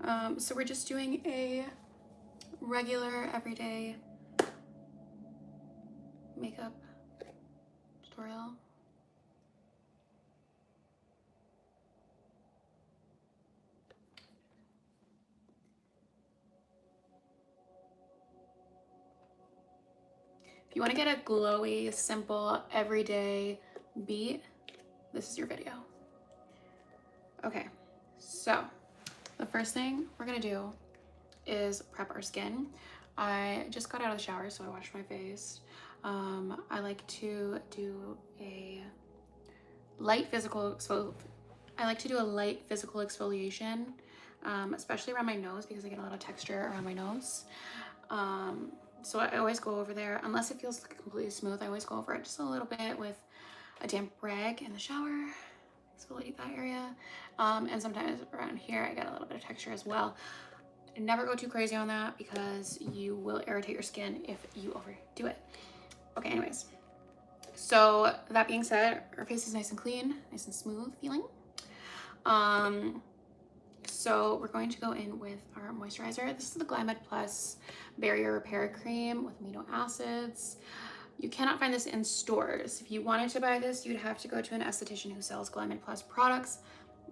So we're just doing a regular everyday makeup tutorial. If you want to get a glowy, simple, everyday beat, this is your video. Okay, so the first thing we're gonna do is prep our skin. I just got out of the shower, so I washed my face. I like to do a light physical exfoliation, especially around my nose because I get a lot of texture around my nose. So I always go over there, unless it feels completely smooth, I always go over it just a little bit with a damp rag in the shower, exfoliate that area. And sometimes around here, I get a little bit of texture as well. Never go too crazy on that because you will irritate your skin if you overdo it. Okay, anyways. So that being said, our face is nice and clean, nice and smooth feeling. So we're going to go in with our moisturizer. This is the Grwm Plus Barrier Repair Cream with amino acids. You cannot find this in stores. If you wanted to buy this, you'd have to go to an esthetician who sells Grwm Plus products.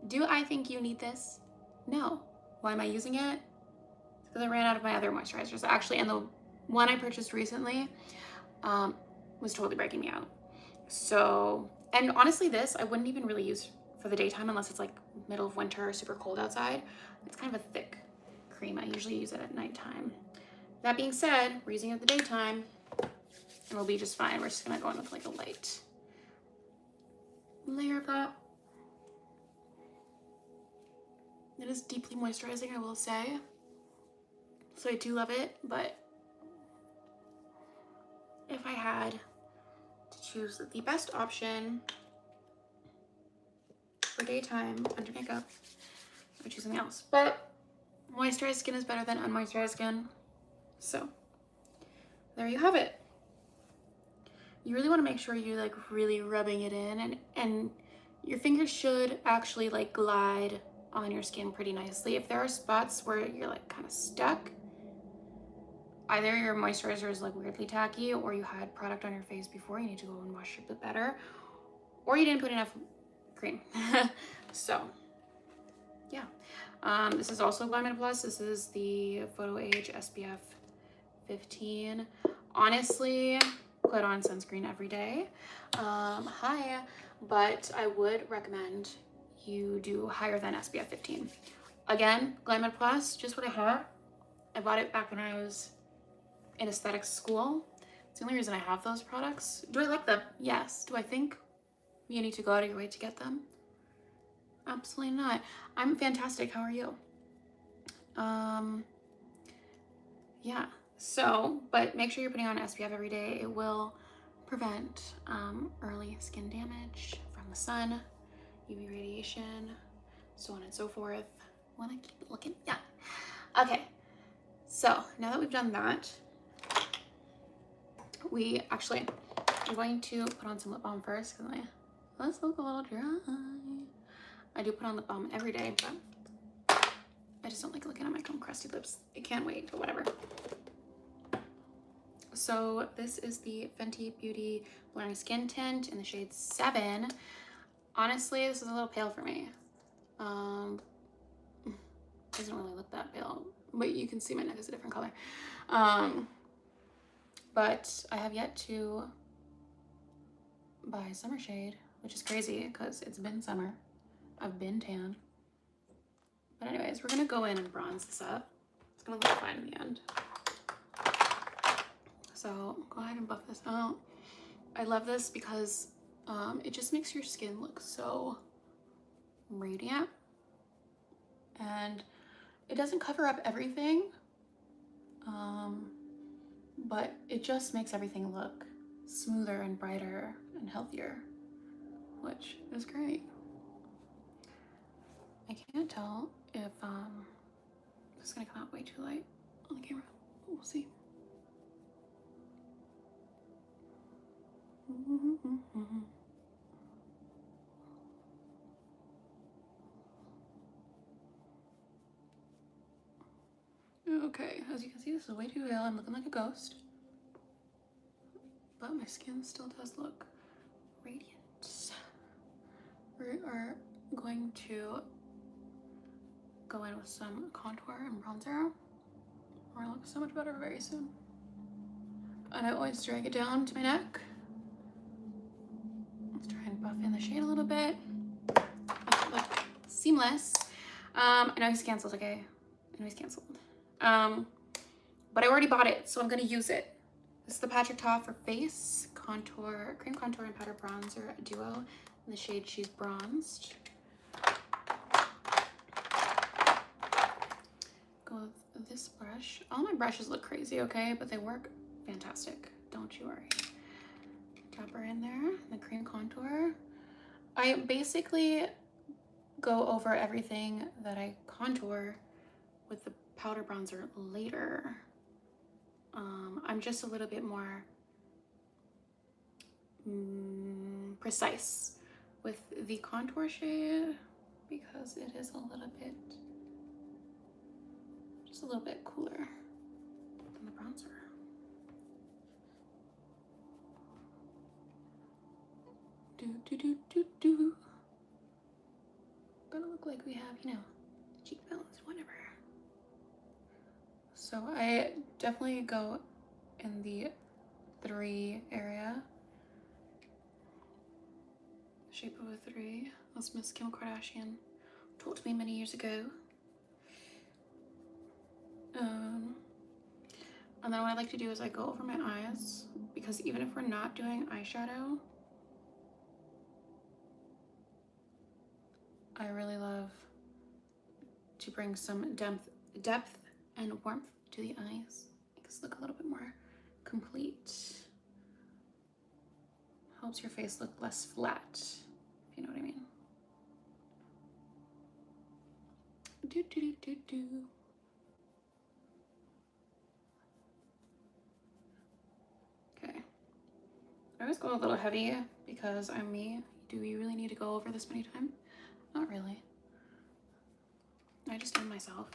Do I think you need this? No. Why am I using it? Because I ran out of my other moisturizers. Actually, and the one I purchased recently was totally breaking me out. So, and honestly, this I wouldn't even really use for the daytime unless it's like middle of winter or super cold outside. It's kind of a thick cream. I usually use it at nighttime. That being said, we're using it at the daytime and we'll be just fine. We're just gonna go in with like a light layer of that. It is deeply moisturizing, I will say. So I do love it, but if I had to choose the best option for daytime under makeup, I would choose something else. But moisturized skin is better than unmoisturized skin. So there you have it. You really want to make sure you're like really rubbing it in, and your fingers should actually like glide on your skin pretty nicely. If there are spots where you're like kind of stuck, either your moisturizer is like weirdly tacky or you had product on your face before, you need to go and wash it a bit better, or you didn't put enough cream. So yeah, this is also Grwm Plus. This is the Photo Age SPF 15. Honestly, put on sunscreen every day. But I would recommend you do higher than SPF 15. Again, Grwm Plus, just what I had. I bought it back when I was in aesthetics school. It's the only reason I have those products. Do I like them? Yes. Do I think you need to go out of your way to get them? Absolutely not. I'm fantastic. How are you? Yeah. So, but make sure you're putting on SPF every day. It will prevent early skin damage from the sun, UV radiation, so on and so forth. Want to keep it looking? Yeah. Okay. So now that we've done that, I'm going to put on some lip balm first because my lips look a little dry. I do put on lip balm every day, but I just don't like looking at my own crusty lips. It can't wait, but whatever. So this is the Fenty Beauty Blurring Skin Tint in the shade 7. Honestly, this is a little pale for me. It doesn't really look that pale, but you can see my neck is a different color. But I have yet to buy summer shade, which is crazy because it's been summer. I've been tan. But anyways, we're gonna go in and bronze this up. It's gonna look fine in the end. So go ahead and buff this out. I love this because it just makes your skin look so radiant, and it doesn't cover up everything, but it just makes everything look smoother and brighter and healthier, which is great. I can't tell if this is gonna come out way too light on the camera. We'll see. Okay, as you can see, this is way too pale. I'm looking like a ghost. But my skin still does look radiant. We are going to go in with some contour and bronzer. We're gonna look so much better very soon. And I always drag it down to my neck. Let's try and buff in the shade a little bit. Make it look seamless. I know he's canceled, okay? I know he's canceled. But I already bought it, so I'm gonna use it. This is the Patrick Ta for Face Contour, Cream Contour and Powder Bronzer Duo in the shade She's Bronzed. Go with this brush. All my brushes look crazy, okay? But they work fantastic. Don't you worry. Drop her in there, the cream contour. I basically go over everything that I contour with the powder bronzer later. I'm just a little bit more precise with the contour shade because it is a little bit, just a little bit cooler than the bronzer. Do. Gotta look like we have, you know, cheekbones, whatever. So I definitely go in the 3 area. Shape of a 3, as Miss Kim Kardashian taught me many years ago. And then what I like to do is I go over my eyes, because even if we're not doing eyeshadow, I really love to bring some depth and warmth to the eyes. Make us look a little bit more complete. Helps your face look less flat, if you know what I mean. Do. Okay. I always go a little heavy because I'm me. Do we really need to go over this many times? Not really. I just am myself.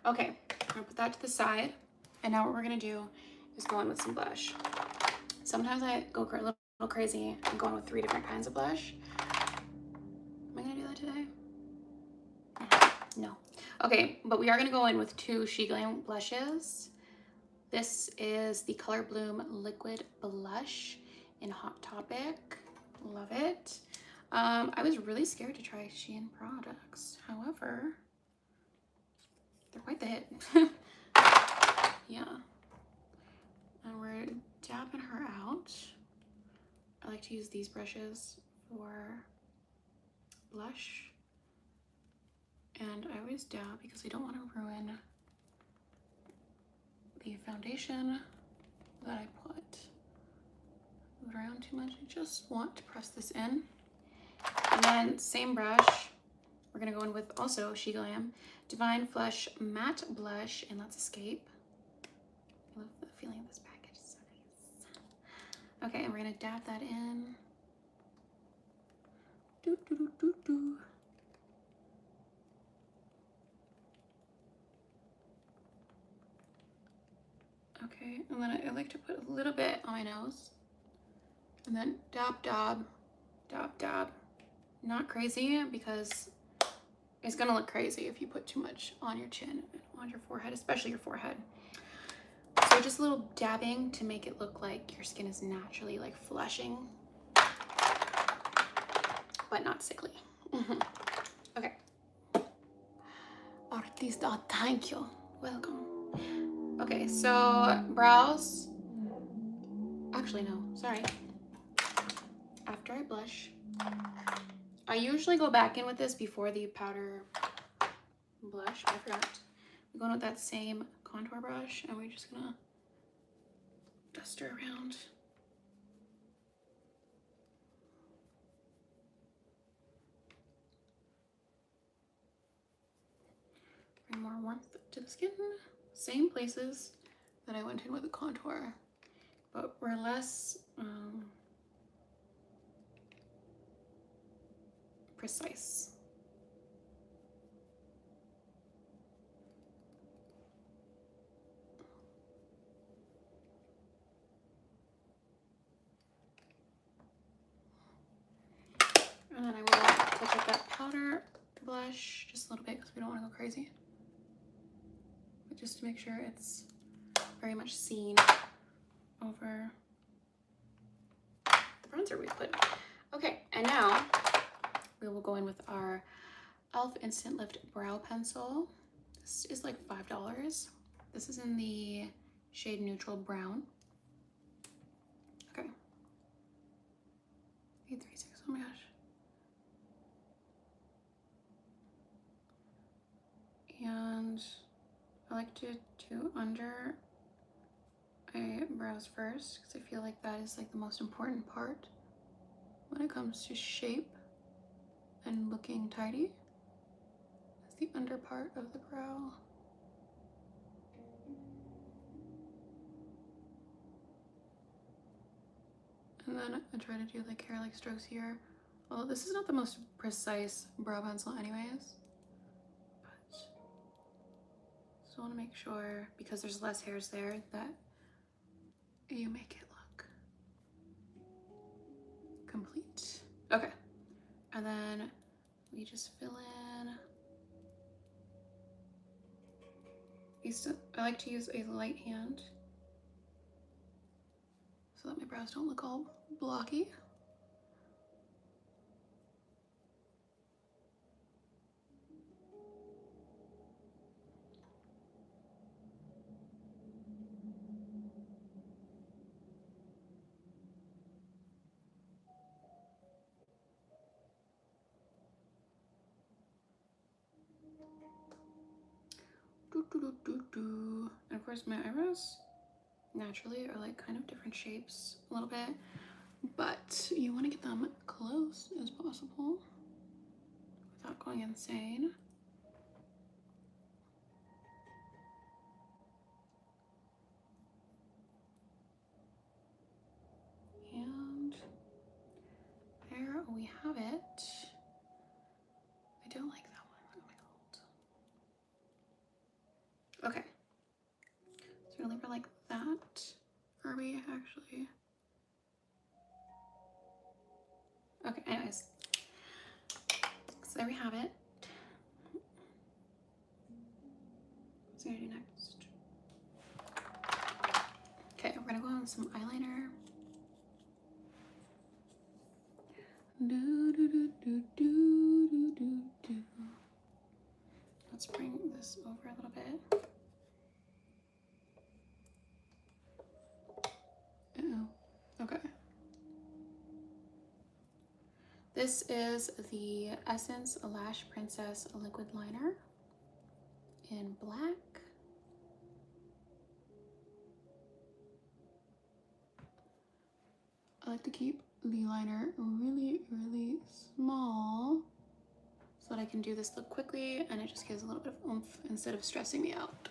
Okay, I'm gonna put that to the side. And now what we're gonna do is go in with some blush. Sometimes I go a little crazy and go in with 3 different kinds of blush. Am I gonna do that today? No. Okay, but we are gonna go in with 2 Grwm blushes. This is the Color Bloom Liquid Blush in Hot Topic. Love it. I was really scared to try Shein products. However, they're quite the hit. Yeah. And we're dabbing her out. I like to use these brushes for blush. And I always dab because I don't want to ruin the foundation that I put. Move it around too much. I just want to press this in. And then same brush, we're gonna go in with also Grwm Divine Flush Matte Blush, and that's Escape. I love the feeling of this package, it's so nice. Okay, and we're gonna dab that in. Do. Okay, and then I like to put a little bit on my nose. And then dab. Not crazy, because it's gonna look crazy if you put too much on your chin and on your forehead, especially your forehead. So just a little dabbing to make it look like your skin is naturally like flushing, but not sickly. Okay. Artista, thank you. Welcome. Okay, so brows. Actually, no, sorry. After I blush, I usually go back in with this before the powder blush, but I forgot. We're going with that same contour brush, and we're just gonna dust her around. Bring more warmth to the skin. Same places that I went in with the contour, but we're less precise. powder blush, just a little bit because we don't want to go crazy. But just to make sure it's very much seen over the bronzer we put. Okay, and now we will go in with our e.l.f. Instant Lift Brow Pencil. This is like $5. This is in the shade Neutral Brown. Okay. 836, oh my gosh. And I like to do under my brows first because I feel like that is like the most important part when it comes to shape and looking tidy. It's the under part of the brow. And then I try to do like hair-like strokes here. Although this is not the most precise brow pencil anyways. But just want to make sure, because there's less hairs there, that you make it look complete. Okay. And then we just fill in. I like to use a light hand so that my brows don't look all blocky. And of course my eyebrows naturally are like kind of different shapes a little bit, but you want to get them close as possible without going insane. And there we have it. I don't like that one. Oh my god. Okay. So we're gonna leave her like that. Are we actually? Okay, anyways. So there we have it. What's gonna do next? Okay, we're gonna go on with some eyeliner. Let's bring this over a little bit. Uh-oh. Okay. This is the Essence Lash Princess Liquid Liner in black. I like to keep the liner really, really small so that I can do this look quickly and it just gives a little bit of oomph instead of stressing me out.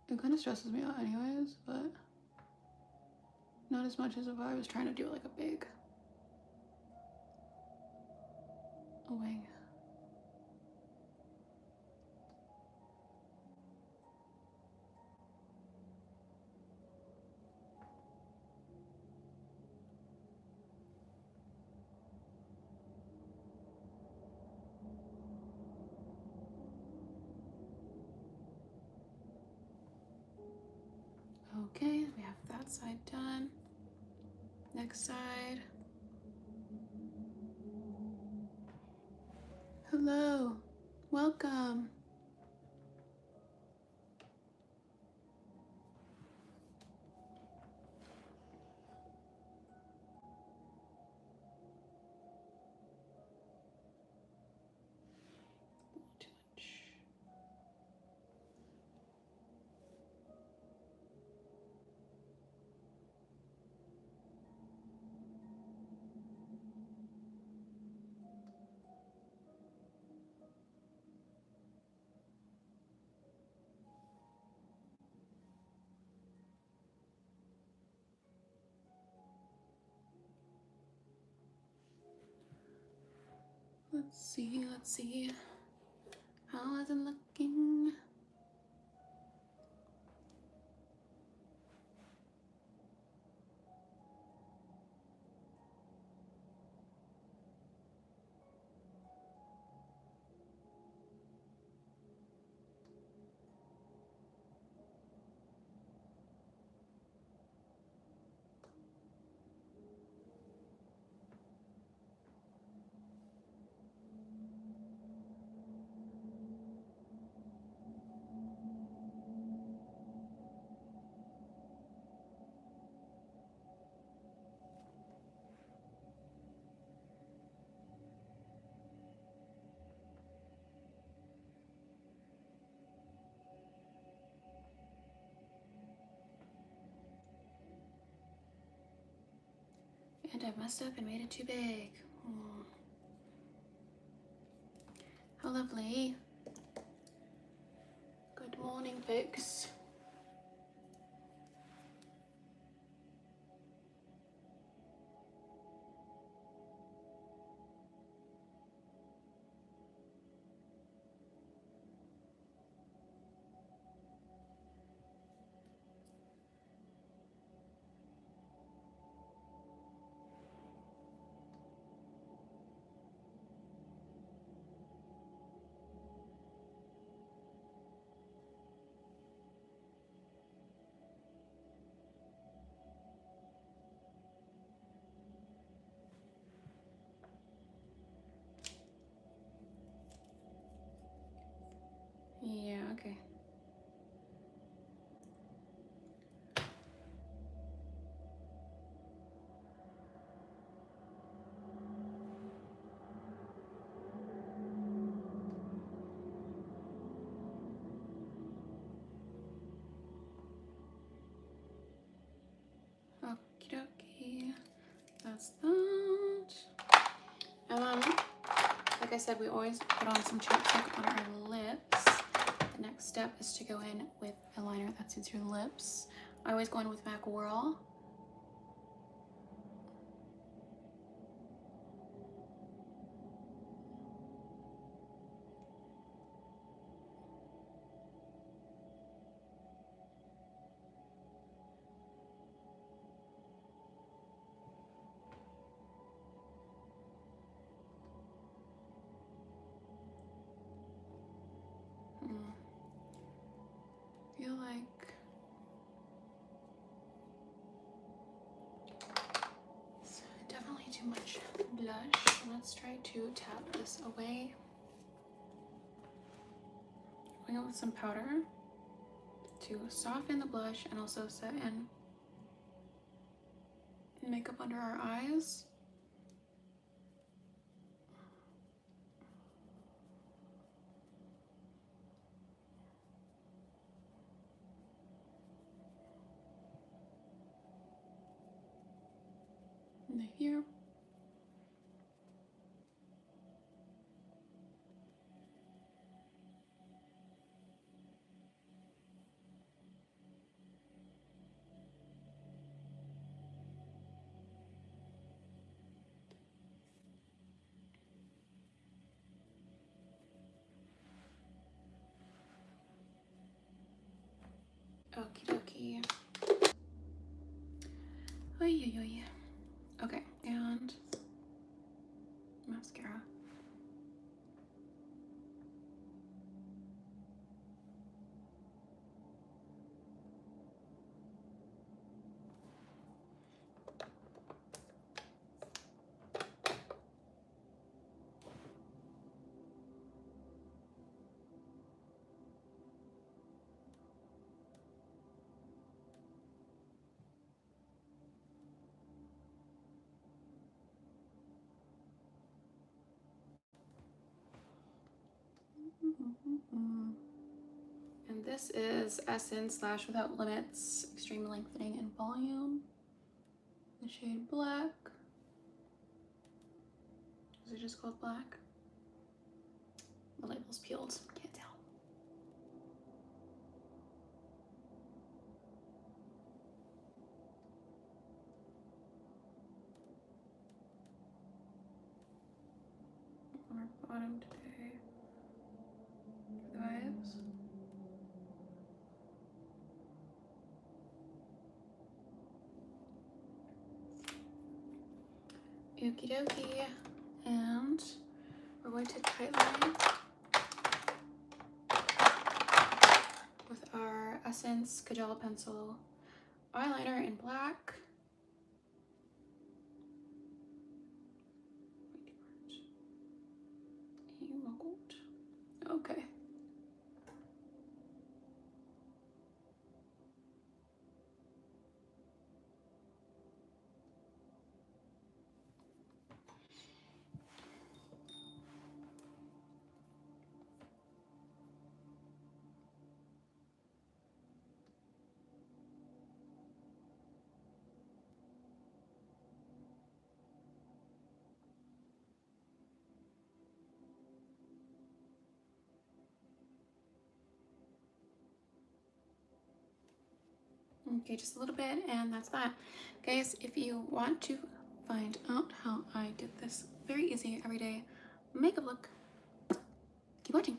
It kind of stresses me out anyways, but not as much as if I was trying to do like a big wing. Okay, we have that side done. Next side. Hello, welcome. Too much. Let's see. How is it looking? And I messed up and made it too big. Oh. How lovely. Good morning, folks. Yeah, okay. Okie dokie. That's that. And then, like I said, we always put on some chapstick on our lips. The next step is to go in with a liner that suits your lips. I always go in with MAC Whirl. Feel like it's definitely too much blush. Let's try to tap this away. Going in with some powder to soften the blush and also set in makeup under our eyes. And here. Okie dokie. Oy, oy, oy. Okay, and mascara. And this is Essence Lash Without Limits Extreme Lengthening and Volume. The shade Black. Is it just called Black? The label's peeled, can't tell. On our bottom today. Vibes. Okie dokie. And we're going to tightline with our Essence Kajal Pencil eyeliner in black. Okay. Okay, just a little bit, and that's that. Guys, if you want to find out how I did this very easy everyday makeup look, keep watching.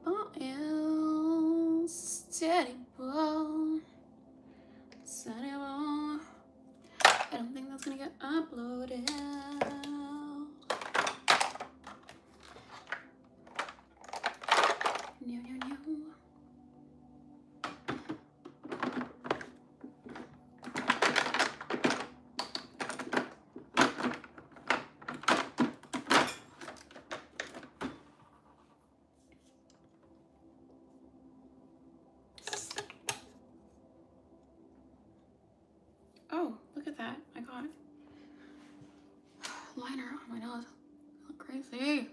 Ball steady ball, steady ball. I don't think that's gonna get uploaded. No, no, no. Oh, look at that. I got liner on my nose. I look crazy.